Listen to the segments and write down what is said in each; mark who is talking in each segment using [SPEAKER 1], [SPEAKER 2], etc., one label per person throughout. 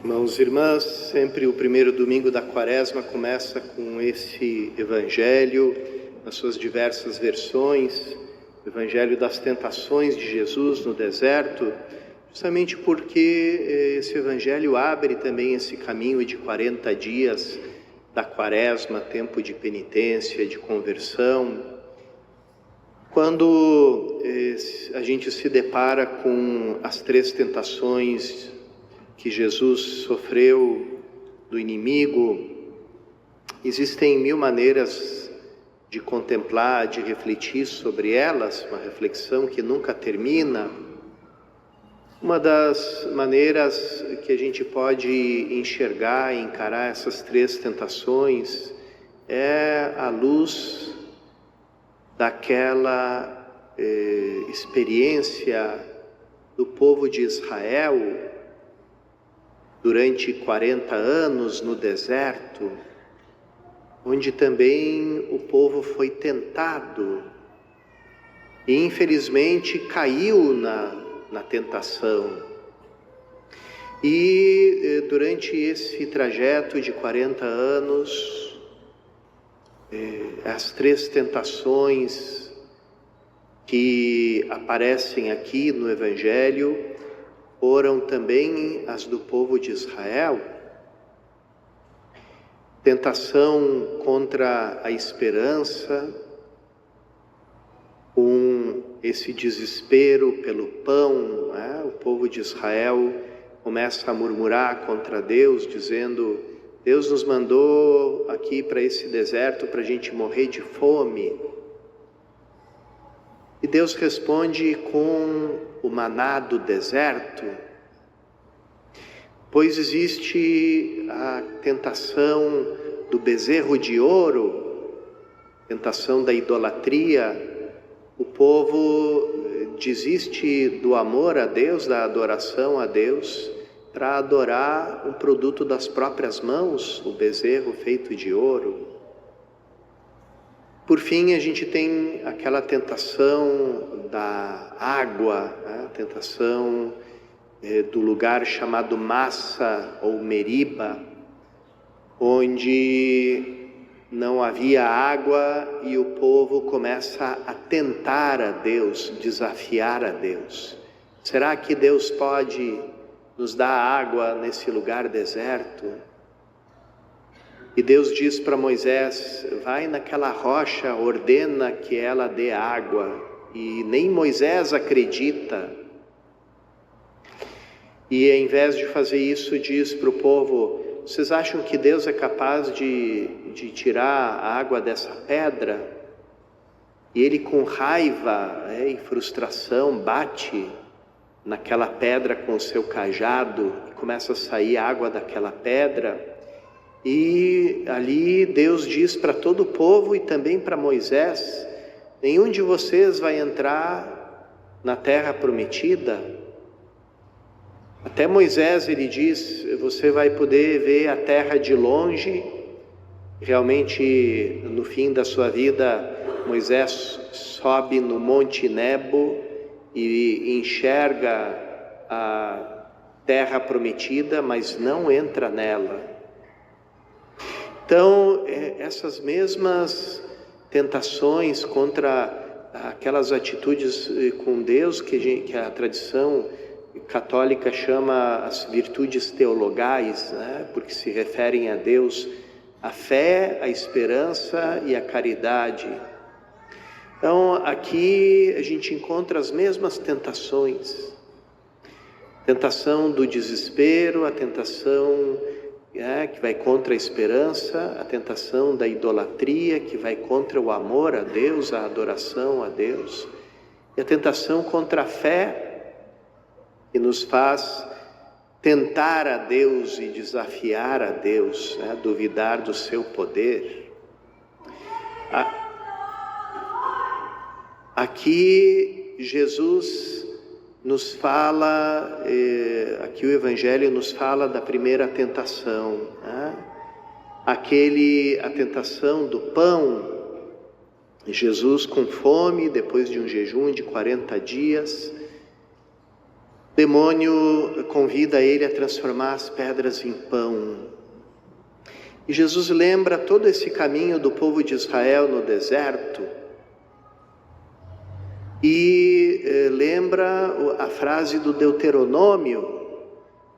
[SPEAKER 1] Irmãos e irmãs, sempre o primeiro domingo da Quaresma começa com esse Evangelho, nas suas diversas versões, o Evangelho das tentações de Jesus no deserto, justamente porque esse Evangelho abre também esse caminho de 40 dias da Quaresma, tempo de penitência, de conversão. Quando a gente se depara com as três tentações que Jesus sofreu do inimigo, existem mil maneiras de contemplar, de refletir sobre elas, uma reflexão que nunca termina. Uma das maneiras que a gente pode enxergar e encarar essas três tentações é à luz daquela experiência do povo de Israel durante 40 anos no deserto, onde também o povo foi tentado e infelizmente caiu na tentação. E durante esse trajeto de 40 anos, as três tentações que aparecem aqui no Evangelho foram também as do povo de Israel. Tentação contra a esperança, com esse desespero pelo pão, o povo de Israel começa a murmurar contra Deus, dizendo: Deus nos mandou aqui para esse deserto para a gente morrer de fome. E Deus responde com o maná do deserto, pois existe a tentação do bezerro de ouro, tentação da idolatria. O povo desiste do amor a Deus, da adoração a Deus, para adorar um produto das próprias mãos, o bezerro feito de ouro. Por fim, a gente tem aquela tentação da água, a tentação do lugar chamado Massa ou Meriba, onde não havia água e o povo começa a tentar a Deus, desafiar a Deus. Será que Deus pode nos dar água nesse lugar deserto? E Deus diz para Moisés: vai naquela rocha, ordena que ela dê água. E nem Moisés acredita. E ao invés de fazer isso, diz para o povo: vocês acham que Deus é capaz de tirar a água dessa pedra? E ele, com raiva e frustração, bate naquela pedra com o seu cajado e começa a sair água daquela pedra. E ali Deus diz para todo o povo e também para Moisés: nenhum de vocês vai entrar na terra prometida. Até Moisés ele diz: você vai poder ver a terra de longe. Realmente, no fim da sua vida, Moisés sobe no Monte Nebo e enxerga a terra prometida, mas não entra nela. Então, essas mesmas tentações contra aquelas atitudes com Deus que a tradição católica chama as virtudes teologais, porque se referem a Deus, a fé, a esperança e a caridade. Então, aqui a gente encontra as mesmas tentações. Tentação do desespero, a tentação que vai contra a esperança, a tentação da idolatria, que vai contra o amor a Deus, a adoração a Deus, e a tentação contra a fé, que nos faz tentar a Deus e desafiar a Deus, duvidar do seu poder. Aqui Jesus nos fala, aqui o Evangelho nos fala da primeira tentação, a tentação do pão. Jesus com fome, depois de um jejum de 40 dias, O demônio convida ele a transformar as pedras em pão. E Jesus lembra todo esse caminho do povo de Israel no deserto e lembra a frase do Deuteronômio: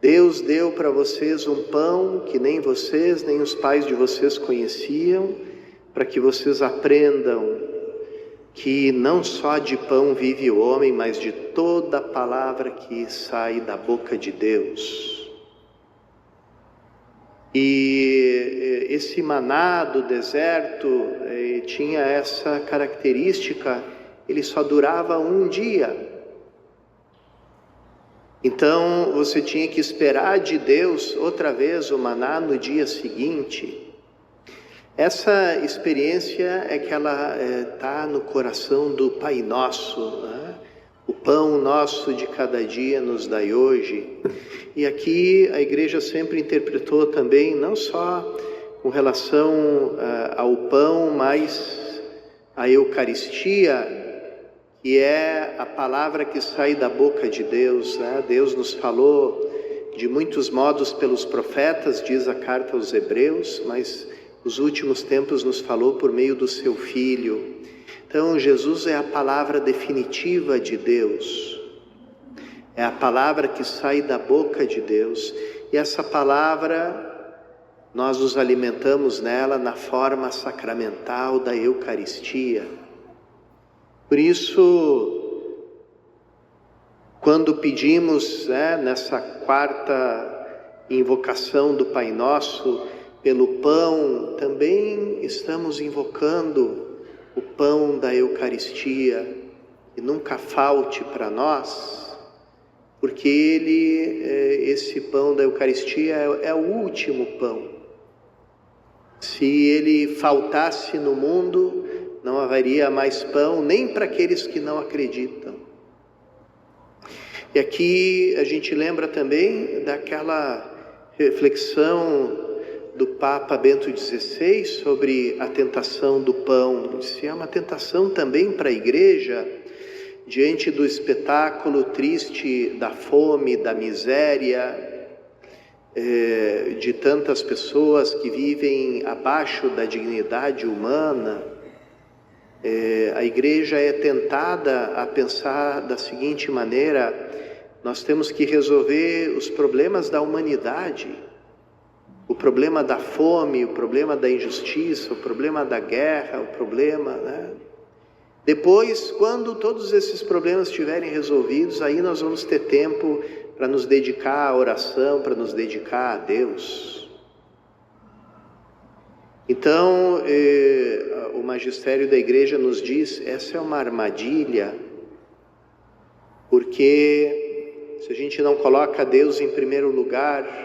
[SPEAKER 1] Deus deu para vocês um pão que nem vocês, nem os pais de vocês conheciam, para que vocês aprendam que não só de pão vive o homem, mas de toda palavra que sai da boca de Deus. E esse maná do deserto tinha essa característica: ele só durava um dia. Então você tinha que esperar de Deus outra vez o maná no dia seguinte. Essa experiência é que ela está no coração do Pai Nosso, né? O pão nosso de cada dia nos dai hoje. E aqui a igreja sempre interpretou também, não só com relação ao pão, mas a Eucaristia, que é a palavra que sai da boca de Deus, né? Deus nos falou de muitos modos pelos profetas, diz a carta aos Hebreus, mas nos últimos tempos nos falou por meio do seu Filho. Então Jesus é a palavra definitiva de Deus, é a palavra que sai da boca de Deus, e essa palavra nós nos alimentamos nela na forma sacramental da Eucaristia. Por isso, quando pedimos nessa quarta invocação do Pai Nosso pelo pão, também estamos invocando o pão da Eucaristia, que nunca falte para nós, porque esse pão da Eucaristia é o último pão. Se ele faltasse no mundo, não haveria mais pão nem para aqueles que não acreditam. E aqui a gente lembra também daquela reflexão do Papa Bento XVI sobre a tentação do pão. Se é uma tentação também para a igreja, diante do espetáculo triste da fome, da miséria, de tantas pessoas que vivem abaixo da dignidade humana, a igreja é tentada a pensar da seguinte maneira: nós temos que resolver os problemas da humanidade, o problema da fome, o problema da injustiça, o problema da guerra, o problema, Depois, quando todos esses problemas estiverem resolvidos, aí nós vamos ter tempo para nos dedicar à oração, para nos dedicar a Deus. Então, o magistério da igreja nos diz, essa é uma armadilha, porque se a gente não coloca Deus em primeiro lugar,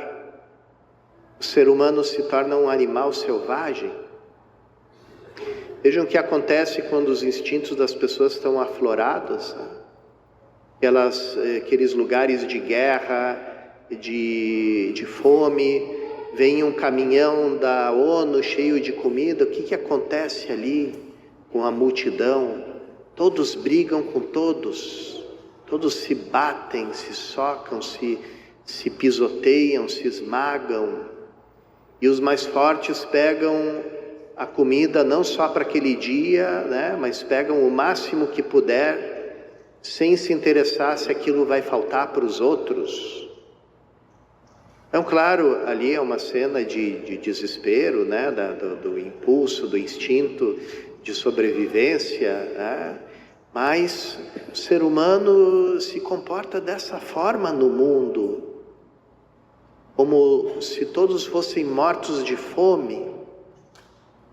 [SPEAKER 1] o ser humano se torna um animal selvagem. Vejam o que acontece quando os instintos das pessoas estão aflorados, aqueles lugares de guerra, de fome, vem um caminhão da ONU cheio de comida, o que acontece ali com a multidão? Todos brigam com todos, todos se batem, se socam, se pisoteiam, se esmagam, e os mais fortes pegam a comida não só para aquele dia, mas pegam o máximo que puder, sem se interessar se aquilo vai faltar para os outros. Então, claro, ali é uma cena de desespero, do impulso, do instinto de sobrevivência, mas o ser humano se comporta dessa forma no mundo, como se todos fossem mortos de fome,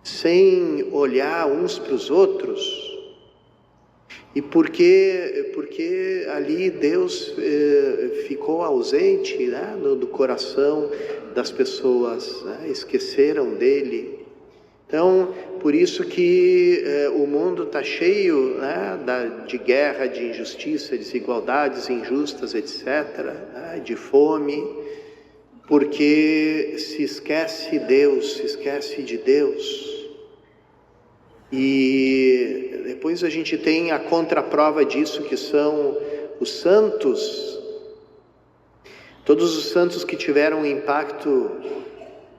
[SPEAKER 1] sem olhar uns para os outros. E porque ali Deus ficou ausente do coração das pessoas, esqueceram dele. Então, por isso que o mundo está cheio de guerra, de injustiça, desigualdades injustas, etc., de fome, porque se esquece Deus, se esquece de Deus. E depois a gente tem a contraprova disso, que são os santos, Todos os santos que tiveram um impacto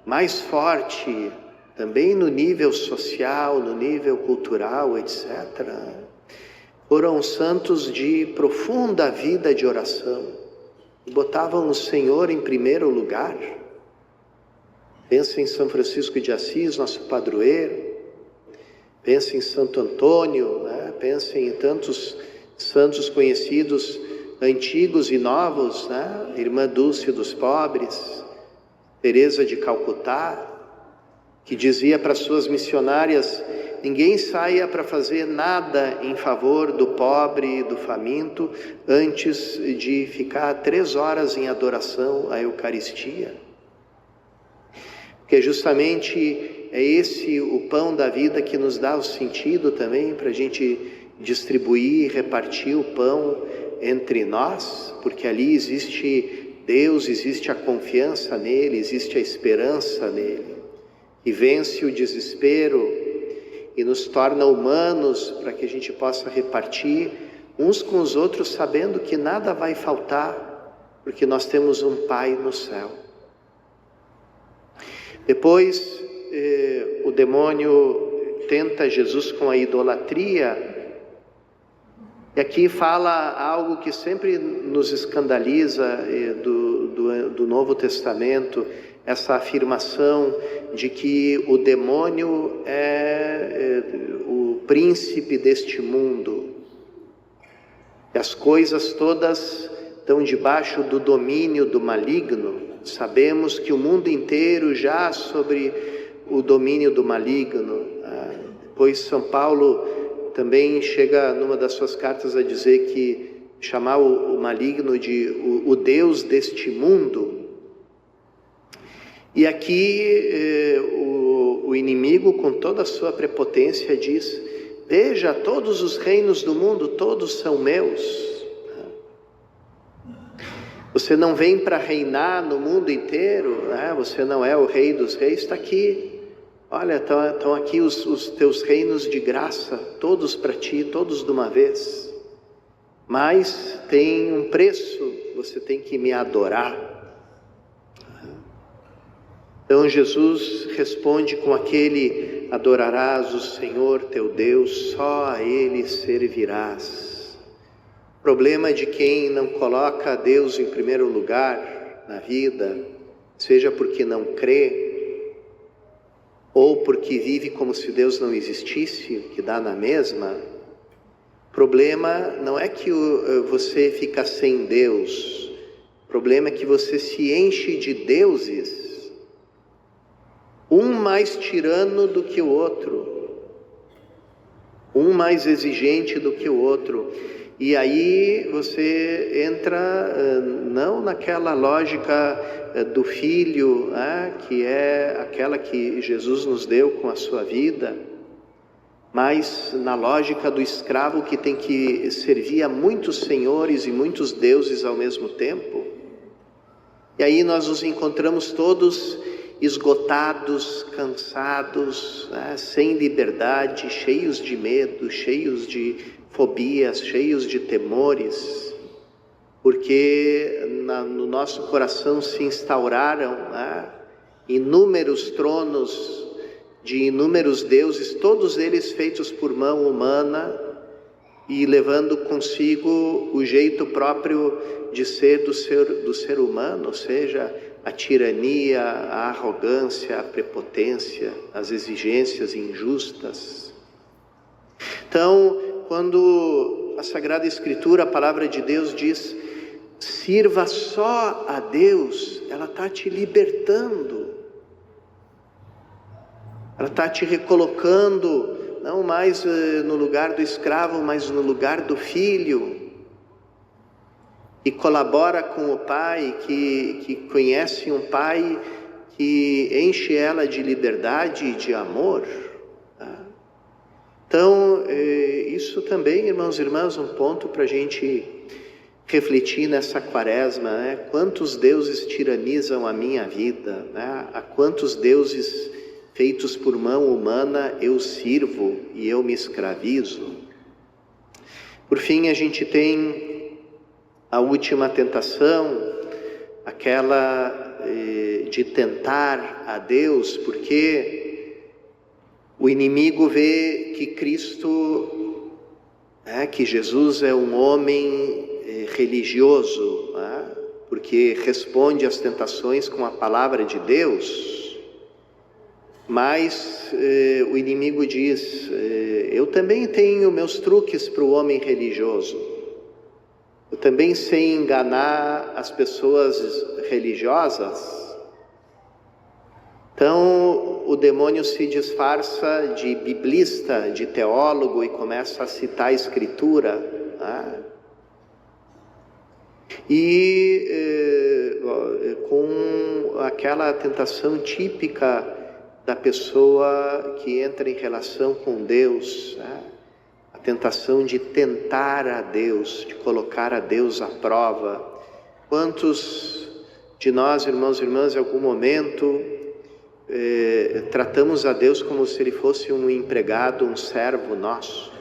[SPEAKER 1] mais forte, também no nível social, no nível cultural, etc., foram santos de profunda vida de oração, botavam o Senhor em primeiro lugar. Pensa em São Francisco de Assis, nosso padroeiro, pensa em Santo Antônio, né? Pensa em tantos santos conhecidos, antigos e novos, né? Irmã Dulce dos Pobres, Teresa de Calcutá, que dizia para suas missionárias: ninguém saia para fazer nada em favor do pobre e do faminto antes de ficar 3 horas em adoração à Eucaristia. Porque justamente é esse o pão da vida que nos dá o sentido também para a gente distribuir e repartir o pão entre nós, porque ali existe Deus, existe a confiança nele, existe a esperança nele, e vence o desespero e nos torna humanos para que a gente possa repartir uns com os outros, sabendo que nada vai faltar, porque nós temos um Pai no céu. Depois, o demônio tenta Jesus com a idolatria, e aqui fala algo que sempre nos escandaliza do Novo Testamento, essa afirmação de que o demônio é o príncipe deste mundo, que as coisas todas estão debaixo do domínio do maligno. Sabemos que o mundo inteiro jaz sobre o domínio do maligno. Depois São Paulo também chega numa das suas cartas a dizer que chamar o maligno de o Deus deste mundo. E aqui o inimigo, com toda a sua prepotência, diz: veja, todos os reinos do mundo, todos são meus. Você não vem para reinar no mundo inteiro, né? Você não é o rei dos reis, está aqui. Olha, estão aqui os teus reinos de graça, todos para ti, todos de uma vez. Mas tem um preço, você tem que me adorar. Então Jesus responde com aquele: adorarás o Senhor teu Deus, só a Ele servirás. O problema de quem não coloca Deus em primeiro lugar na vida, seja porque não crê, ou porque vive como se Deus não existisse, que dá na mesma. O problema não é que você fica sem Deus, o problema é que você se enche de deuses, um mais tirano do que o outro, um mais exigente do que o outro. E aí você entra não naquela lógica do filho, que é aquela que Jesus nos deu com a sua vida, mas na lógica do escravo que tem que servir a muitos senhores e muitos deuses ao mesmo tempo. E aí nós nos encontramos todos esgotados, cansados, sem liberdade, cheios de medo, cheios de fobias, cheios de temores, porque no nosso coração se instauraram inúmeros tronos de inúmeros deuses, todos eles feitos por mão humana e levando consigo o jeito próprio de ser do ser humano, ou seja, a tirania, a arrogância, a prepotência, as exigências injustas. Então, quando a Sagrada Escritura, a Palavra de Deus diz: sirva só a Deus, ela está te libertando, ela está te recolocando, não mais no lugar do escravo, mas no lugar do filho, que colabora com o Pai, que conhece um Pai que enche ela de liberdade e de amor. Então, isso também, irmãos e irmãs, um ponto para a gente refletir nessa quaresma, né? Quantos deuses tiranizam a minha vida, né? A quantos deuses feitos por mão humana eu sirvo e eu me escravizo. Por fim, a gente tem a última tentação, aquela de tentar a Deus, porque o inimigo vê que Cristo, que Jesus é um homem religioso, porque responde às tentações com a palavra de Deus, mas o inimigo diz, eu também tenho meus truques para o homem religioso, eu também sei enganar as pessoas religiosas. Então o demônio se disfarça de biblista, de teólogo e começa a citar a Escritura, e com aquela tentação típica da pessoa que entra em relação com Deus, a tentação de tentar a Deus, de colocar a Deus à prova. Quantos de nós, irmãos e irmãs, em algum momento tratamos a Deus como se Ele fosse um empregado, um servo nosso?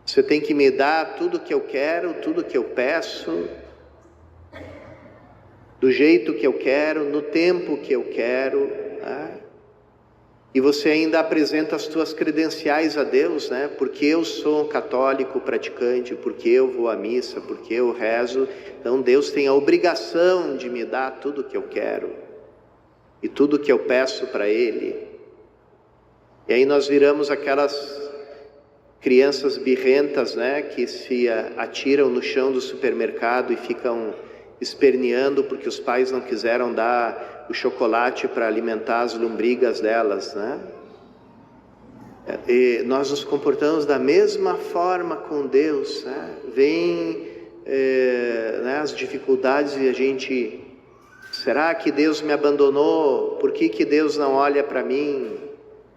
[SPEAKER 1] Você tem que me dar tudo que eu quero, tudo que eu peço, do jeito que eu quero, no tempo que eu quero, E você ainda apresenta as suas credenciais a Deus, Porque eu sou um católico praticante, porque eu vou à missa, porque eu rezo, então Deus tem a obrigação de me dar tudo que eu quero e tudo que eu peço para Ele. E aí nós viramos aquelas crianças birrentas, que se atiram no chão do supermercado e ficam esperneando porque os pais não quiseram dar o chocolate para alimentar as lombrigas delas, E nós nos comportamos da mesma forma com Deus, Vem as dificuldades e a gente, será que Deus me abandonou? Por que Deus não olha para mim?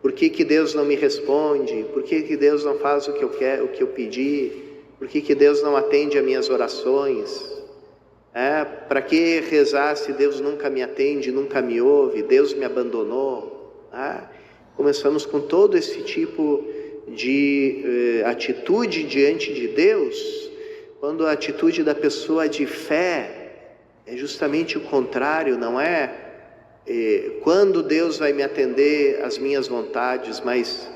[SPEAKER 1] Por que Deus não me responde? Por que Deus não faz o que eu quero, o que eu pedi? Por que Deus não atende a minhas orações? Para que rezar se Deus nunca me atende, nunca me ouve? Deus me abandonou? Começamos com todo esse tipo de atitude diante de Deus, quando a atitude da pessoa de fé é justamente o contrário, não é quando Deus vai me atender às minhas vontades, mas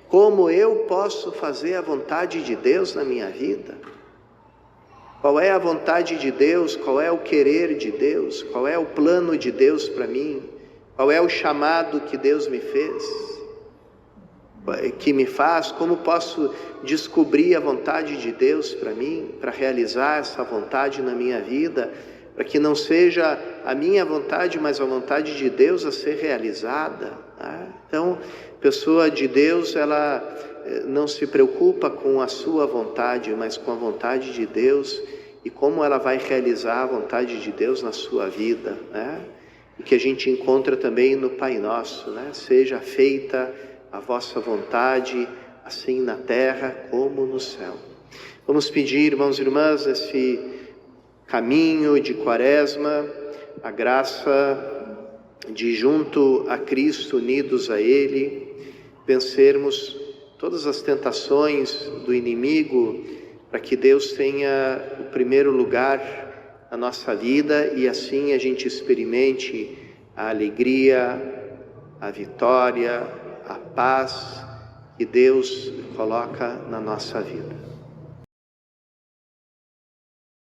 [SPEAKER 1] como eu posso fazer a vontade de Deus na minha vida? Qual é a vontade de Deus? Qual é o querer de Deus? Qual é o plano de Deus para mim? Qual é o chamado que Deus me fez? Que me faz? Como posso descobrir a vontade de Deus para mim? Para realizar essa vontade na minha vida? Para que não seja a minha vontade, mas a vontade de Deus a ser realizada. Então, pessoa de Deus, ela não se preocupa com a sua vontade, mas com a vontade de Deus e como ela vai realizar a vontade de Deus na sua vida, O que a gente encontra também no Pai Nosso, Seja feita a vossa vontade, assim na terra como no céu. Vamos pedir, irmãos e irmãs, nesse caminho de Quaresma, a graça de, junto a Cristo, unidos a Ele, vencermos todas as tentações do inimigo, para que Deus tenha o primeiro lugar na nossa vida e assim a gente experimente a alegria, a vitória, a paz que Deus coloca na nossa vida.